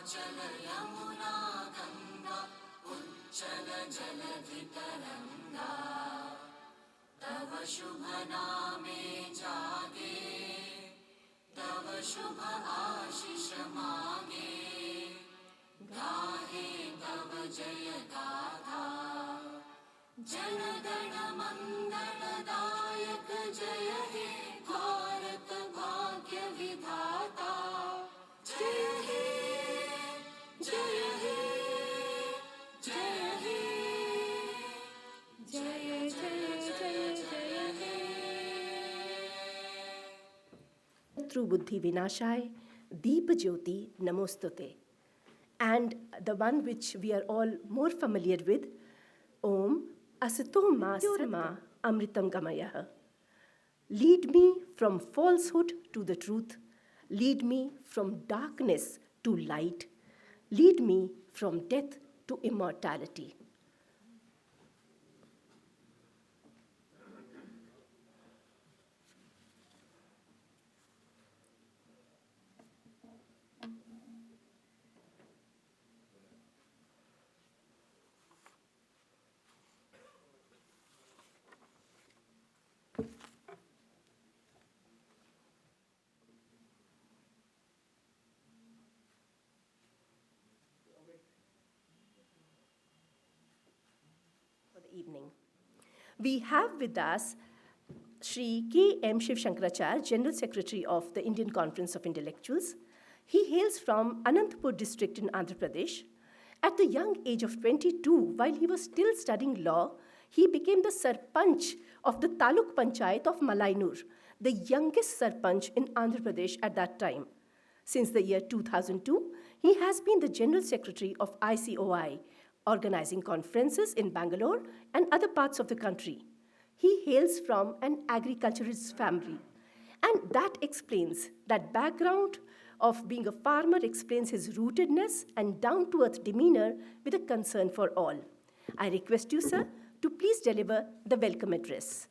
चल यमुना गंगा उच्चल जलधि तरंगा तव शुभ नामे जागे तव शुभ आशीष मांगे गाहे तव जय गाथा जन गण मंगलदायक जय हे भारत भाग्य विधाता जय हे जय हे जय हे जय जय जय जय हे Through Buddhi Vinashai, Deep Jyoti Namostute. And the one which we are all more familiar with, Om Asito Ma Satma Amritam Gamayah. Lead me from falsehood to the truth. Lead me from darkness to light. Lead me from death to immortality. Evening. We have with us Shri K. M. Shiv Shankaracharya, General Secretary of the Indian Conference of Intellectuals. He hails from Anantapur district in Andhra Pradesh. At the young age of 22, while he was still studying law, he became the Sarpanch of the Taluk Panchayat of Malainur, the youngest Sarpanch in Andhra Pradesh at that time. Since the year 2002, he has been the General Secretary of ICOI, organizing conferences in Bangalore and other parts of the country. He hails from an agriculturist family. And that explains, that background of being a farmer explains his rootedness and down-to-earth demeanor with a concern for all. I request you, sir, to please deliver the welcome address.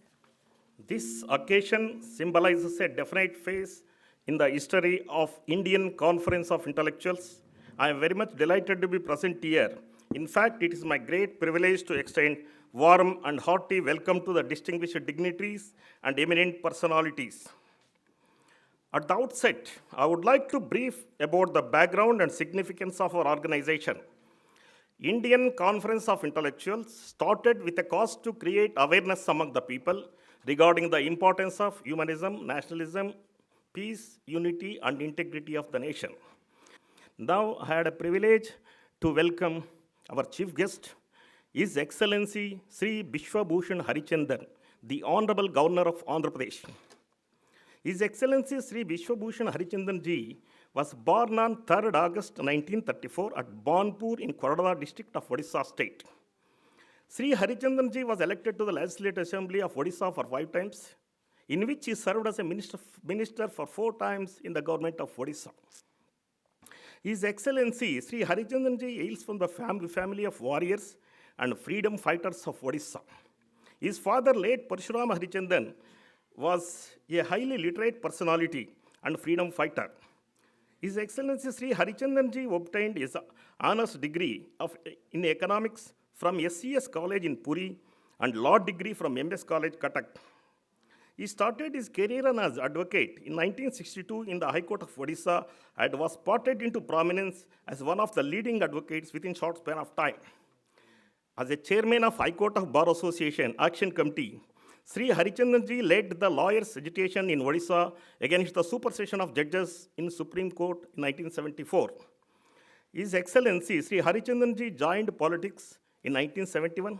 This occasion symbolizes a definite phase in the history of Indian Conference of Intellectuals. I am very much delighted to be present here. In fact, it is my great privilege to extend warm and hearty welcome to the distinguished dignitaries and eminent personalities. At the outset, I would like to brief about the background and significance of our organization. Indian Conference of Intellectuals started with a cause to create awareness among the people regarding the importance of humanism, nationalism, peace, unity, and integrity of the nation. Now, I had a privilege to welcome our chief guest, His Excellency Sri Bishwabhushan Harichandan, the Honorable Governor of Andhra Pradesh. His Excellency Sri Bishwabhushan Harichandan ji was born on 3rd August 1934 at Banpur in Koradala district of Odisha state. Sri Harichandan ji was elected to the Legislative Assembly of Odisha for 5 times, in which he served as a minister for 4 times in the government of Odisha. His Excellency Sri Harichandan ji hails from the family of warriors and freedom fighters of Odisha. His father, late Parshuram Harichandan, was a highly literate personality and freedom fighter. His Excellency Sri Harichandan ji obtained his honors degree in economics from SCS College in Puri and law degree from MS College, Cuttack. He started his career as advocate in 1962 in the High Court of Odisha and was spotted into prominence as one of the leading advocates within short span of time. As a chairman of High Court of Bar Association Action Committee, Sri Harichandan ji led the lawyers' agitation in Odisha against the supersession of judges in Supreme Court in 1974. His Excellency Sri Harichandan ji joined politics in 1971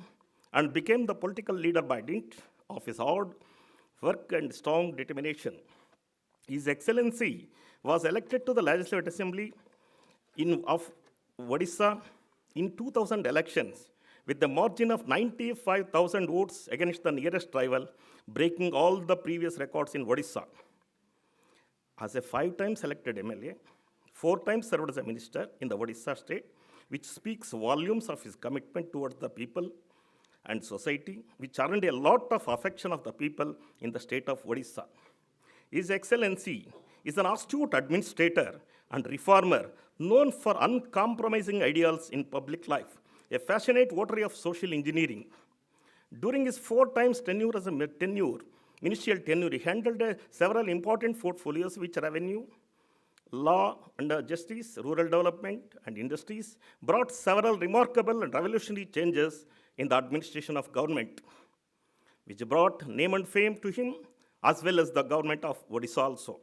and became the political leader by dint of his hard work and strong determination. His Excellency was elected to the Legislative Assembly of Odisha in 2000 elections with the margin of 95,000 votes against the nearest rival, breaking all the previous records in Odisha. As a 5 times elected MLA, 4 times served as a minister in the Odisha state, which speaks volumes of his commitment towards the people and society, which earned a lot of affection of the people in the state of Odisha. His Excellency is an astute administrator and reformer, known for uncompromising ideals in public life, a passionate votary of social engineering. During his 4 times tenure as a ministerial tenure, he handled several important portfolios which revenue, law and justice, rural development, and industries, brought several remarkable and revolutionary changes in the administration of government, which brought name and fame to him as well as the government of Odisha also.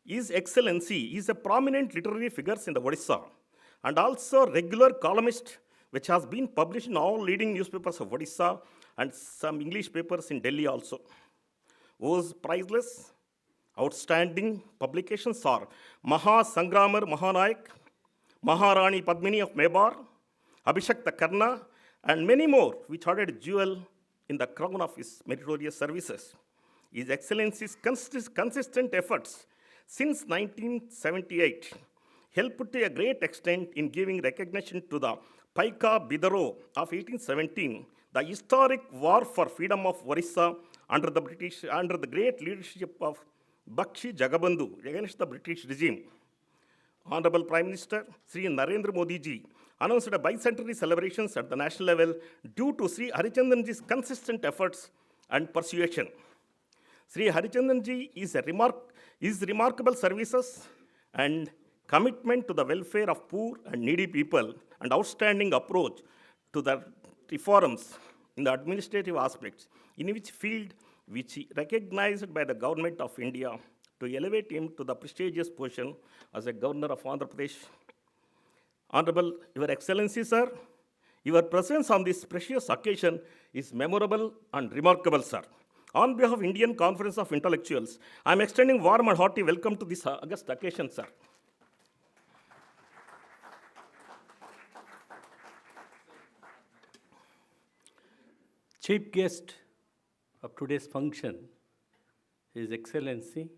His Excellency is a prominent literary figure in the Odisha and also regular columnist which has been published in all leading newspapers of Odisha and some English papers in Delhi also. Whose priceless, outstanding publications are Maha Sangramar Mahanayak, Maharani Padmini of Mebar, Abhishekta Karna, and many more, which added jewel in the crown of his meritorious services. His Excellency's consistent efforts since 1978 helped to a great extent in giving recognition to the Paika Bidaro of 1817, the historic war for freedom of Orissa under the great leadership of Bakshi Jagabandhu against the British regime. Honorable Prime Minister Sri Narendra Modi ji announced a bicentenary celebrations at the national level due to Sri Harichandran ji's consistent efforts and persuasion. Sri Harichandran ji his remarkable services and commitment to the welfare of poor and needy people and outstanding approach to the reforms in the administrative aspects, in which field which he recognized by the government of India to elevate him to the prestigious position as a governor of Andhra Pradesh. Honorable Your Excellency, sir, your presence on this precious occasion is memorable and remarkable, sir. On behalf of Indian Conference of Intellectuals, I am extending warm and hearty welcome to this august occasion, sir. Chief guest of today's function, His Excellency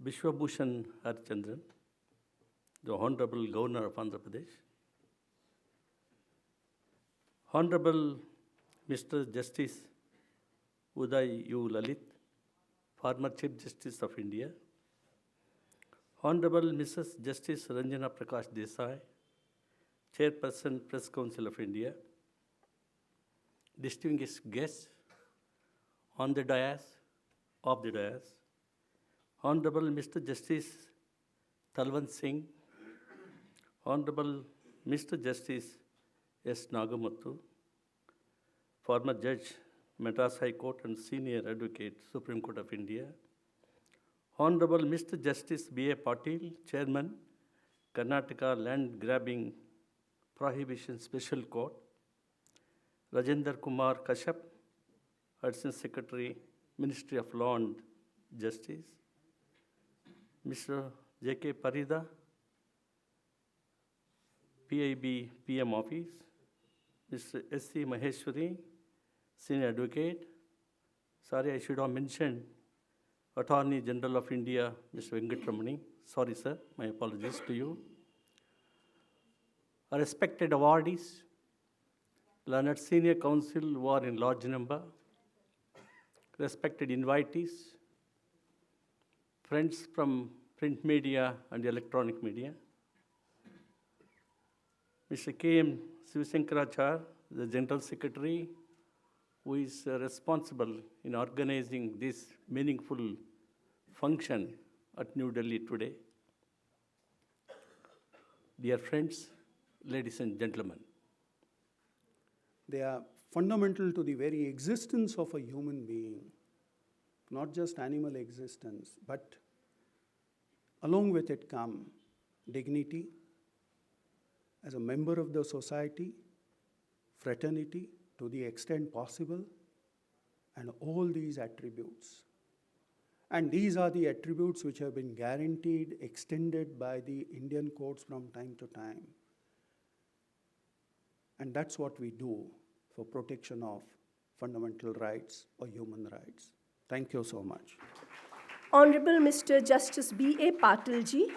Bishwabhushan Harichandran, the Honorable Governor of Andhra Pradesh, Honorable Mr. Justice Uday U. Lalit, former Chief Justice of India, Honorable Mrs. Justice Ranjana Prakash Desai, Chairperson, Press Council of India, distinguished guests on the dais, of the dais, Honorable Mr. Justice Talwant Singh, Honorable Mr. Justice S. Nagamuthu, former Judge, Madras High Court and Senior Advocate, Supreme Court of India, Honorable Mr. Justice B. A. Patil, Chairman, Karnataka Land Grabbing Prohibition Special Court, Rajendra Kumar Kashyap, Additional Secretary, Ministry of Law and Justice, Mr. J.K. Parida, PIB PM Office, Mr. S.C. Maheshwari, Senior Advocate. Sorry, I should have mentioned Attorney General of India, Mr. Venkatramani. Sorry, sir, my apologies to you. Our respected awardees, learned senior counsel who are in large number, respected invitees, friends from print media and electronic media, Mr. K.M. Sivasankarachar, the General Secretary, who is responsible in organizing this meaningful function at New Delhi today. Dear friends, ladies and gentlemen, they are fundamental to the very existence of a human being, not just animal existence, but along with it come dignity as a member of the society, fraternity to the extent possible, and all these attributes. And these are the attributes which have been guaranteed, extended by the Indian courts from time to time. And that's what we do for protection of fundamental rights or human rights. Thank you so much. Honorable Mr. Justice B. A. Patil ji.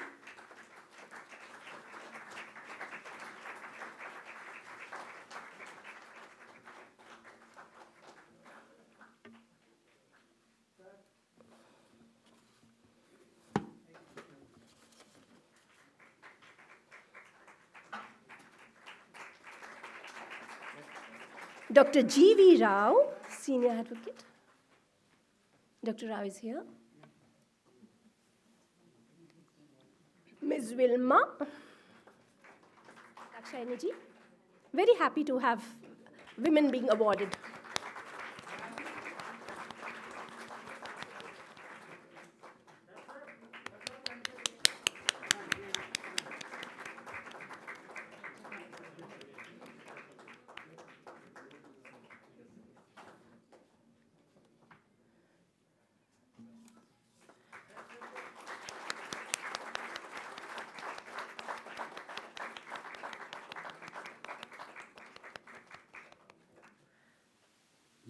Dr. G.V. Rao, Senior Advocate. Dr. Rao is here. Ms. Wilma Dakshayani ji. Very happy to have women being awarded.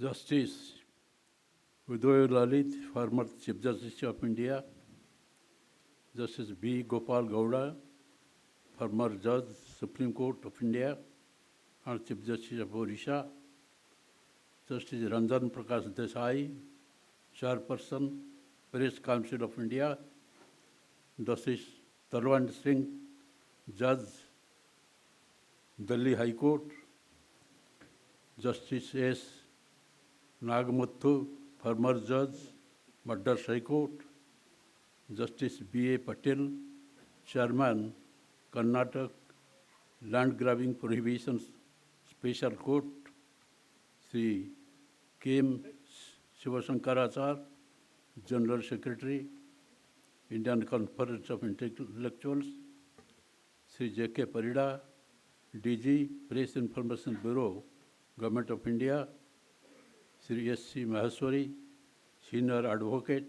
Justice Uday Lalit, former Chief Justice of India, Justice B. Gopal Gowda, former Judge, Supreme Court of India and Chief Justice of Odisha, Justice Ranjan Prakash Desai, Chairperson, Press Council of India, Justice Tarwand Singh, Judge, Delhi High Court, Justice S. Nagamuthu, former Judge, Madras High Court, Justice B. A. Patel, Chairman, Karnataka Land Grabbing Prohibition Special Court, Sri K. M. Shivashankarachar, General Secretary, Indian Conference of Intellectuals, Sri J. K. Parida, DG, Press Information Bureau, Government of India, Sri S. C. Maheshwari, Senior Advocate,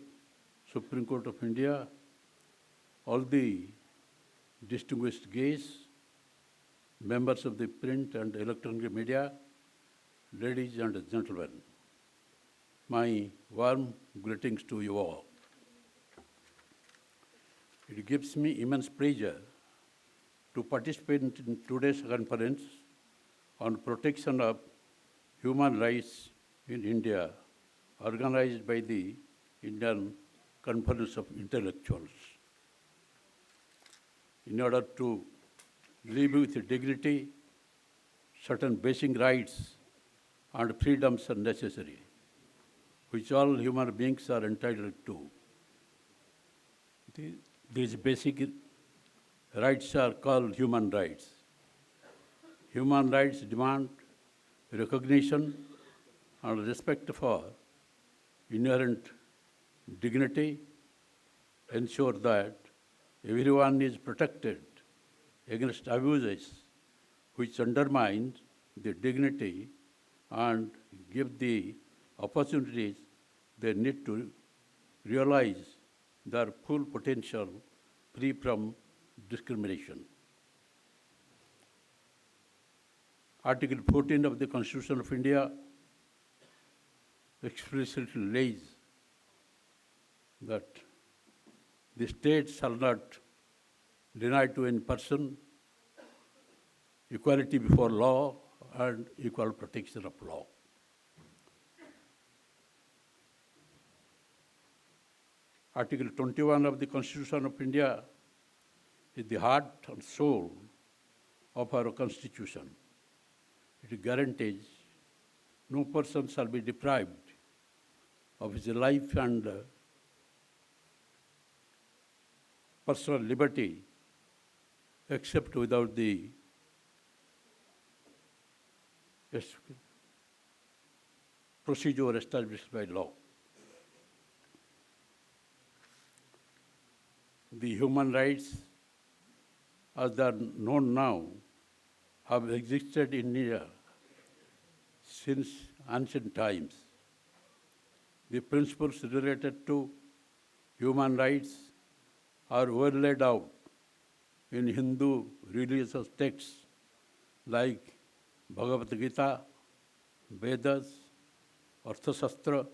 Supreme Court of India, all the distinguished guests, members of the print and electronic media, ladies and gentlemen, my warm greetings to you all. It gives me immense pleasure to participate in today's conference on protection of human rights in India, organized by the Indian Conference of Intellectuals. In order to live with dignity, certain basic rights and freedoms are necessary, which all human beings are entitled to. These basic rights are called human rights. Human rights demand recognition and respect for inherent dignity, ensure that everyone is protected against abuses which undermine the dignity and give the opportunities they need to realize their full potential free from discrimination. Article 14 of the Constitution of India explicitly lays that the state shall not deny to any person equality before law and equal protection of law. Article 21 of the Constitution of India is the heart and soul of our Constitution. It guarantees no person shall be deprived of his life and personal liberty except without the procedure established by law. The human rights, as they are known now, have existed in India since ancient times. The principles related to human rights are well laid out in Hindu religious texts like Bhagavad Gita, Vedas, Arthashastra,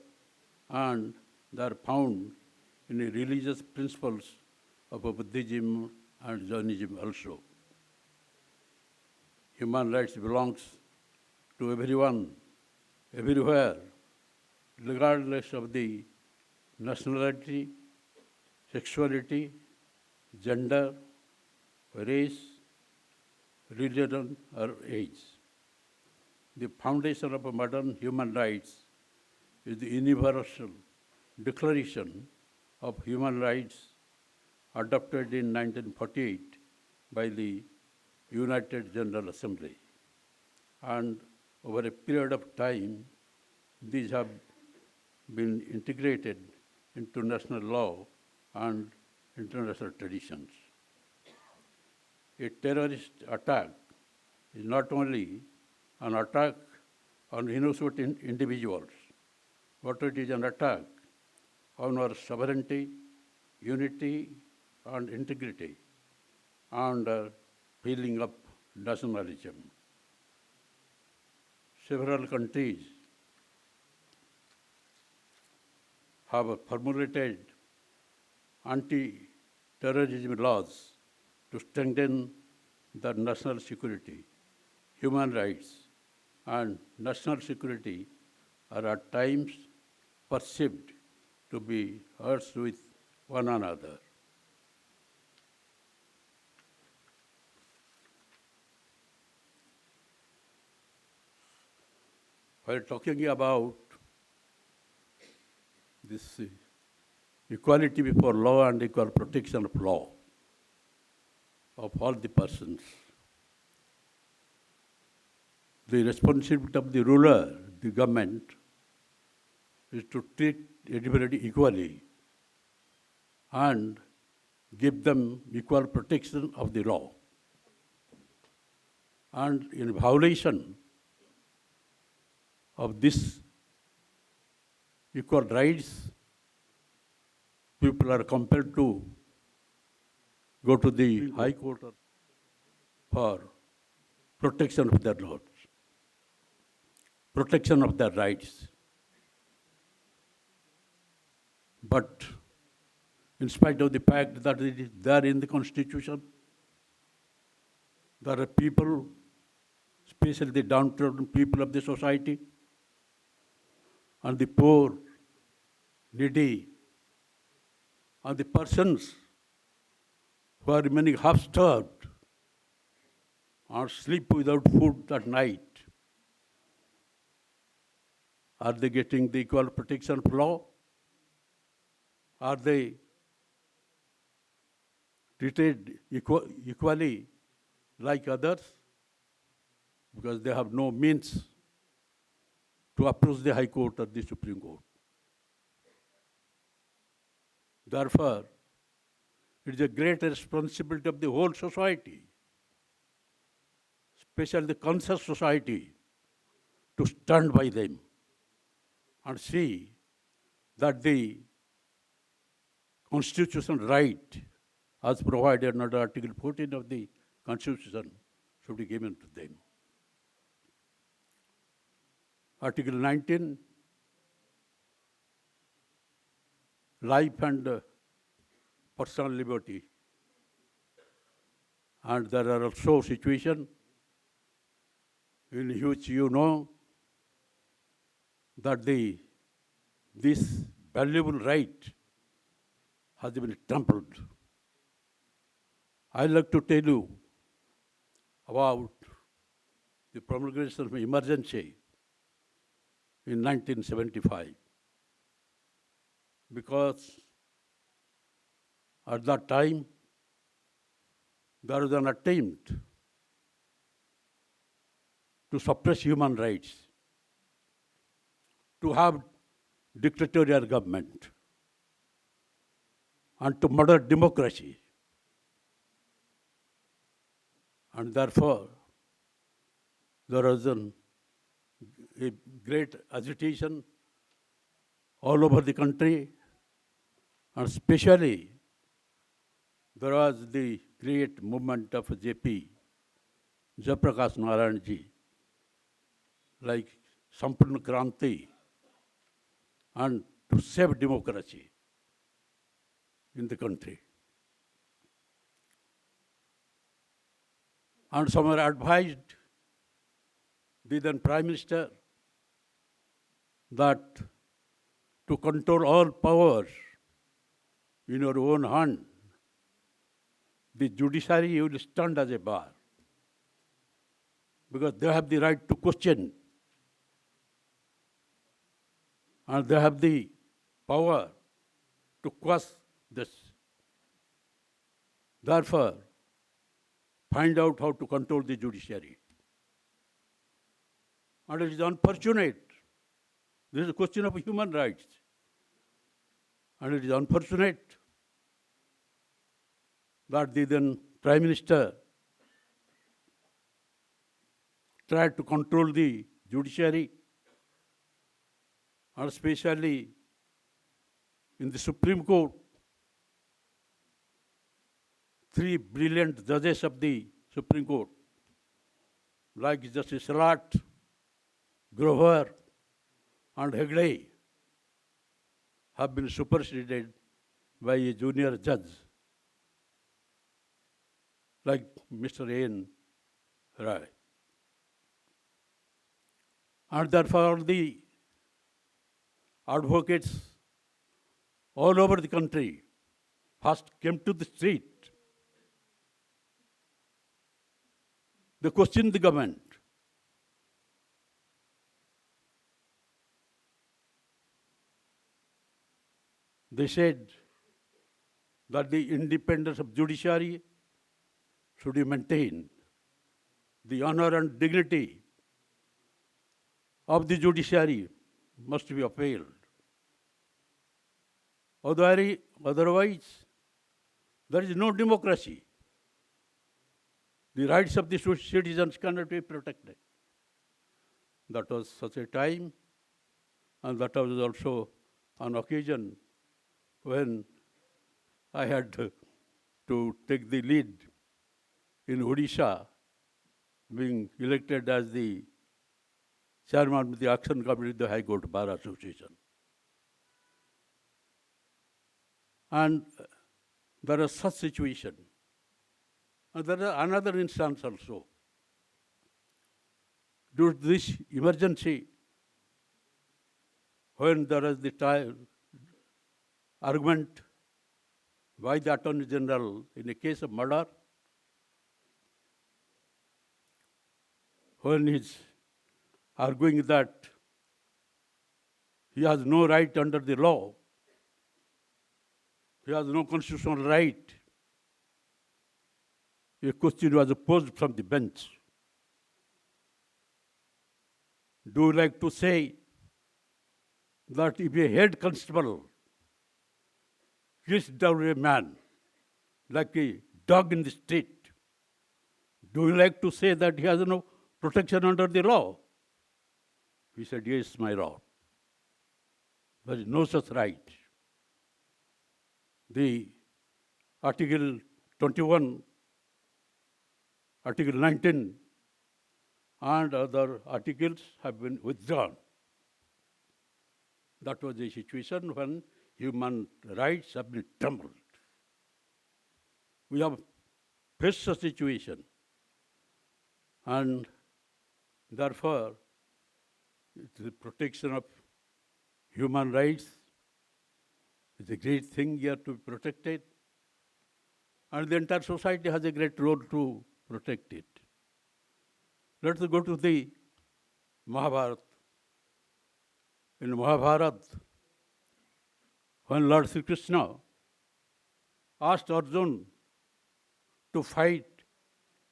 and they are found in the religious principles of Buddhism and Jainism also. Human rights belongs to everyone, everywhere, regardless of the nationality, sexuality, gender, race, religion, or age. the foundation of modern human rights is the Universal Declaration of Human Rights adopted in 1948 by the United General Assembly. And over a period of time, these have been integrated into national law and international traditions. A terrorist attack is not only an attack on innocent individuals, but it is an attack on our sovereignty, unity, and integrity, and feeling of nationalism. Several countries have formulated anti-terrorism laws to strengthen the national security. Human rights and national security are at times perceived to be hers with one another. While talking about this equality before law and equal protection of law of all the persons, the responsibility of the ruler, the government, is to treat everybody equally and give them equal protection of the law. And in violation of this equal rights, people are compelled to go to the High Court for protection of their laws, protection of their rights. But in spite of the fact that it is there in the Constitution, there are people, especially the downtrodden people of the society, and the poor, needy, and the persons who are remaining half-starved or sleep without food at night. Are they getting the equal protection of law? Are they treated equally like others? Because they have no means to approach the High Court or the Supreme Court. Therefore, it is a great responsibility of the whole society, especially the conscious society, to stand by them and see that the constitutional right as provided under Article 14 of the Constitution should be given to them. Article 19, life and personal liberty. And there are also situations in which you know that this valuable right has been trampled. I'd like to tell you about the promulgation of emergency in 1975, because at that time there was an attempt to suppress human rights, to have dictatorial government, and to murder democracy. And therefore, there was a great agitation all over the country, and especially there was the great movement of JP, Jayaprakash Narayan ji, like Sampurna Kranti, and to save democracy in the country. And some were advised the then Prime Minister that to control all powers in your own hand, the judiciary will stand as a bar, because they have the right to question and they have the power to quash this. Therefore, find out how to control the judiciary. And it is unfortunate. This is a question of human rights. And it is unfortunate that the then Prime Minister tried to control the judiciary, and especially in the Supreme Court, 3 brilliant judges of the Supreme Court, like Justice Salat, Grover, and Hegde, have been superseded by a junior judge, like Mr. A.N. Rai. And therefore, the advocates all over the country first came to the street. They questioned the government. They said that the independence of judiciary should be maintained. The honor and dignity of the judiciary must be upheld. Otherwise, there is no democracy. The rights of the citizens cannot be protected. That was such a time, and that was also an occasion when I had to take the lead in Odisha, being elected as the chairman of the Action Committee of the High Court Bar Association. And there is such situation. And there is another instance also. Due to this emergency, when there is the argument by the Attorney General in a case of murder, when he is arguing that he has no right under the law, he has no constitutional right, a question was posed from the bench. Do you like to say that if a head constable kisses down a man like a dog in the street, do you like to say that he has no protection under the law? He said, yes, my lord. There is no such right. The Article 21, Article 19, and other articles have been withdrawn. That was a situation when human rights have been trampled. We have faced a situation, and therefore, the protection of human rights is a great thing here to be protected, and the entire society has a great role to protect it. Let us go to the Mahabharata. In Mahabharata, when Lord Sri Krishna asked Arjuna to fight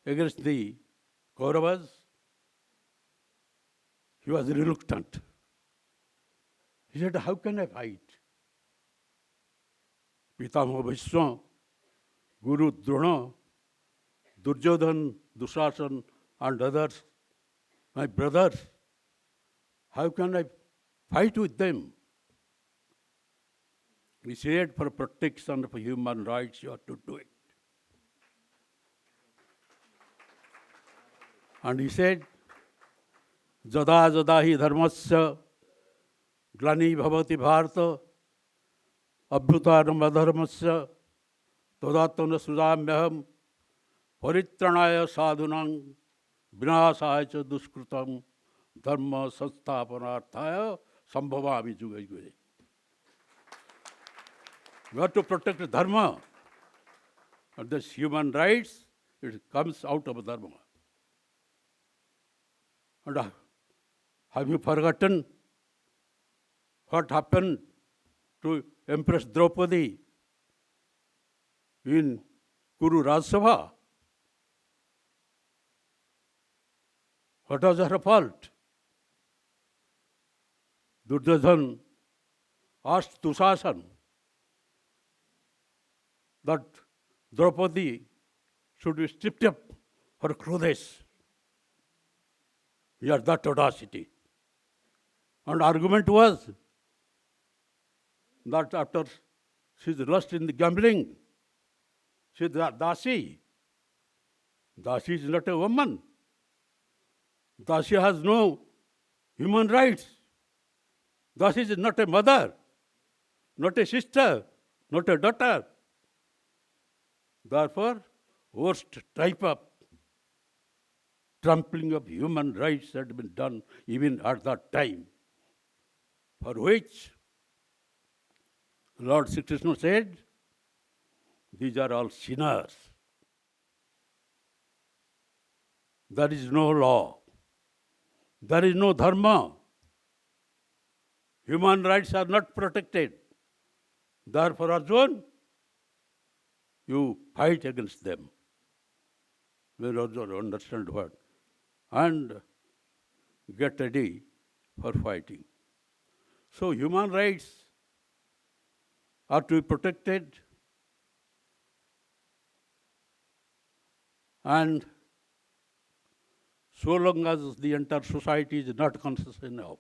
against the Kauravas, he was reluctant. He said, how can I fight? Pitamaha Bhishma, Guru Drona, Duryodhan, Dushasan, and others, my brothers, how can I fight with them? He said, for protection of human rights, you have to do it. And he said, Jada jada hi dharmasya glani bhavati bharata abhyutanam adharmasya tadatana sudamyaham paritranaya sadhunam vinasaya cha duskrutam dharma sansthapanarthaya sambhavami yuga yuga. We have to protect dharma. And this human rights, it comes out of dharma. And have you forgotten what happened to Empress Draupadi in Kuru Raj Sabha? What was her fault? Duryodhan asked Dushasan that Draupadi should be stripped of her clothes. He had that audacity. And argument was that after she's lost in the gambling, she's a Dasi. Dasi is not a woman. Dasi has no human rights. Dasi is not a mother, not a sister, not a daughter. Therefore, worst type of trampling of human rights had been done even at that time, for which Lord Sri Krishna said, these are all sinners. There is no law. There is no dharma. Human rights are not protected. Therefore, Arjun, you fight against them. We also understand what. And get ready for fighting. So human rights are to be protected, and so long as the entire society is not conscious enough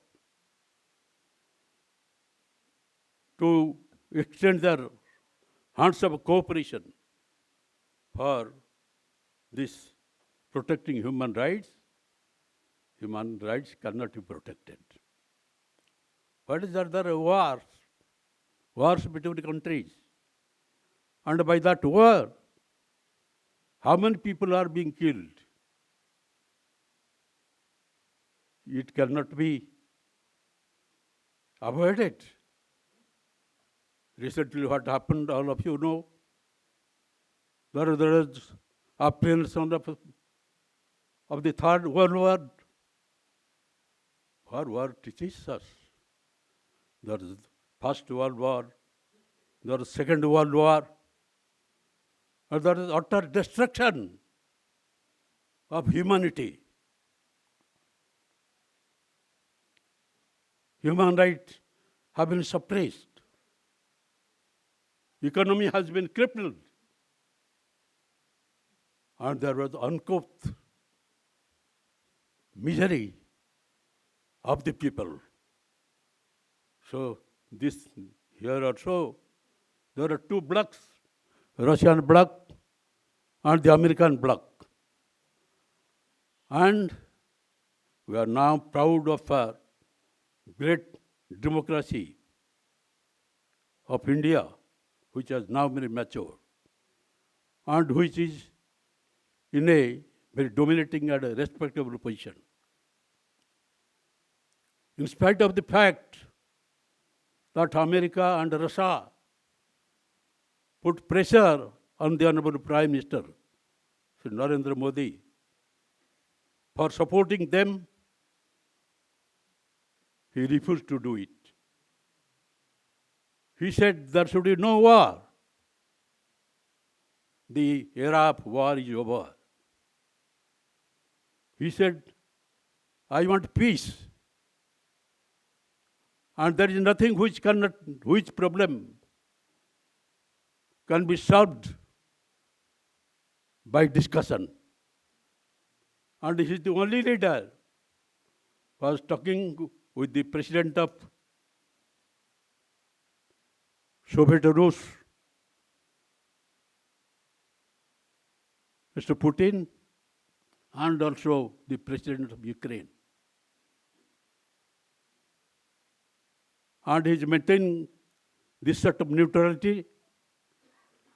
to extend their hands of cooperation for this protecting human rights cannot be protected. What is that? There are wars between countries. And by that war, how many people are being killed? It cannot be avoided. Recently, what happened, all of you know. There is apprehension of the Third World War. Our war teaches us. There is First World War, there is Second World War, and there is utter destruction of humanity. Human rights have been suppressed. Economy has been crippled. And there was uncouth misery of the people. So this here also, there are two blocks, Russian bloc and the American bloc. And we are now proud of our great democracy of India, which has now been matured and which is in a very dominating and a respectable position. In spite of the fact that America and Russia put pressure on the Honorable Prime Minister, Sri Narendra Modi, for supporting them, he refused to do it. He said there should be no war. The era of war is over. He said, I want peace. And there is nothing which problem can be solved by discussion. And he is the only leader who was talking with the president of Soviet Rus, Mr. Putin, and also the president of Ukraine. And he is maintaining this sort of neutrality,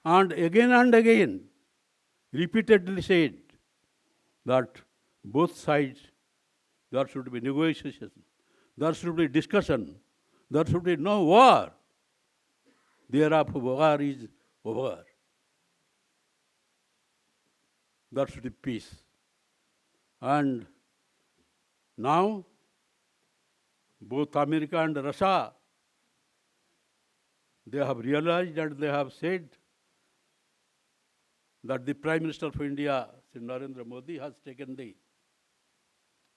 and again, repeatedly said that both sides, there should be negotiation, there should be discussion, there should be no war. The era of war is over. There should be peace. And now, both America and Russia They have realized and they have said that the Prime Minister of India, Sri Narendra Modi, has taken the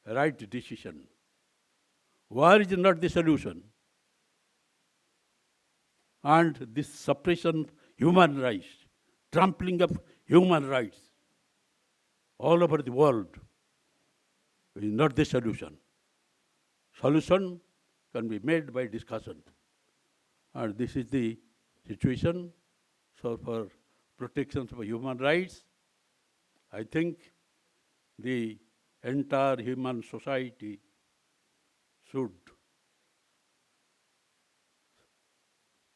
right decision. War is not the solution. And this suppression of human rights, trampling of human rights all over the world is not the solution. Solution can be made by discussion. And this is the situation. So for protection of human rights, I think the entire human society should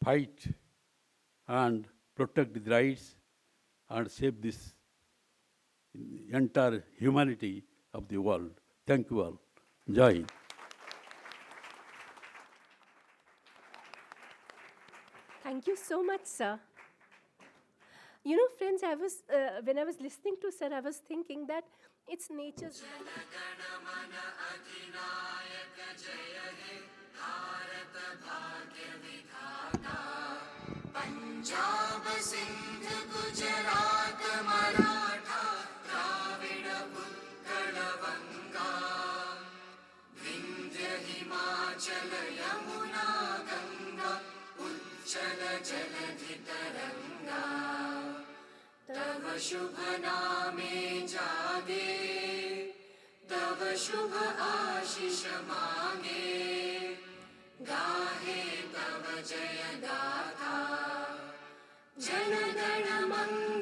fight and protect the rights and save this entire humanity of the world. Thank you all. Jai Hind. Thank you so much, sir. You know, friends, when I was listening to sir, I was thinking that it's nature's. Punjab Sindh Gujarat Maratha Dravid Utkal बंगा विंध्य हिमाचल यमुना गंगा उच्चल जलधि तरंगा तव शुभ नामे जागे तव शुभ आशीष मांगे गाहे तव जय गाथा जन गण मंगल